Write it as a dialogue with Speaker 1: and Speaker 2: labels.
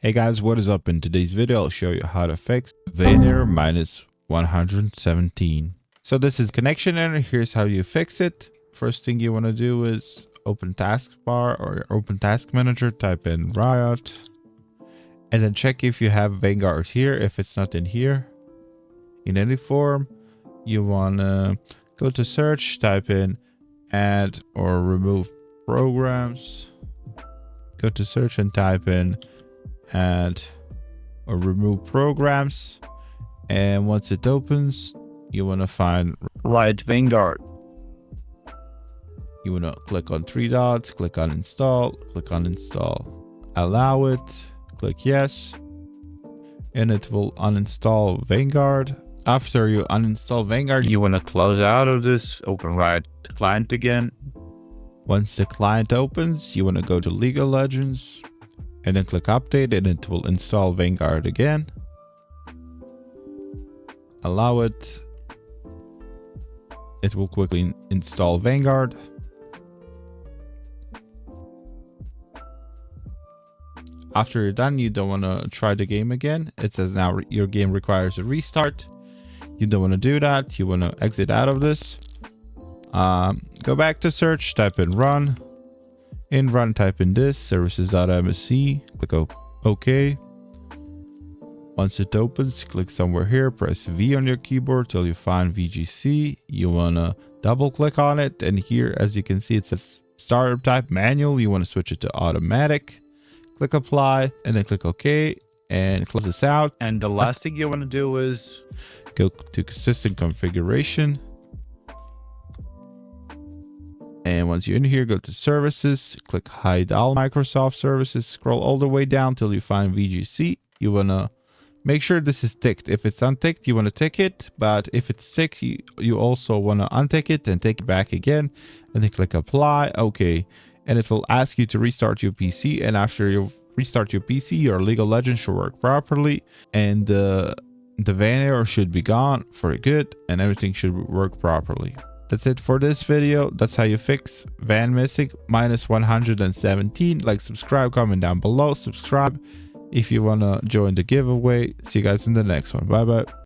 Speaker 1: Hey guys, what is up? In today's video, I'll show you how to fix Vanir minus 117. So this is connection error. Here's how you fix it. First thing you want to do is open taskbar or open task manager, type in Riot, and then check if you have Vanguard here. If it's not in here, in any form, you want to go to search, type in add or remove programs. Go to search and type in add or remove programs, and once it opens, you want to find
Speaker 2: Riot Vanguard.
Speaker 1: You want to click on three dots, click on install, allow it, click yes, and it will uninstall Vanguard. After you uninstall Vanguard,
Speaker 2: You want to close out of this, open Riot client again.
Speaker 1: once the client opens, you want to go to League of Legends and then click update, and it will install Vanguard again. Allow it. It will quickly install Vanguard. After you're done, you don't want to try the game again. It says now your game requires a restart. You don't want to do that. You want to exit out of this. Go back to search, type in run. In run, type in this services.msc, click OK. Once it opens, click somewhere here, press V on your keyboard till you find VGC. You want to double click on it, and here, as you can see, it says startup type manual. You want to switch it to automatic. Click apply and then click OK and close this out.
Speaker 2: And the last thing you want to do is
Speaker 1: Go to consistent configuration. And once you're in here, go to services, click hide all Microsoft services, scroll all the way down till you find VGC. You want to make sure this is ticked. If it's unticked, you want to tick it, but if it's ticked, you also want to untick it and take it back again, and then click apply. Okay. And it will ask you to restart your PC, and after you restart your PC, your League of Legends should work properly, and the Vanir should be gone for good, and everything should work properly. That's it for this video. That's how you fix Van Missing minus 117. Like, subscribe, comment down below, subscribe if you want to join the giveaway. See you guys in the next one. Bye bye.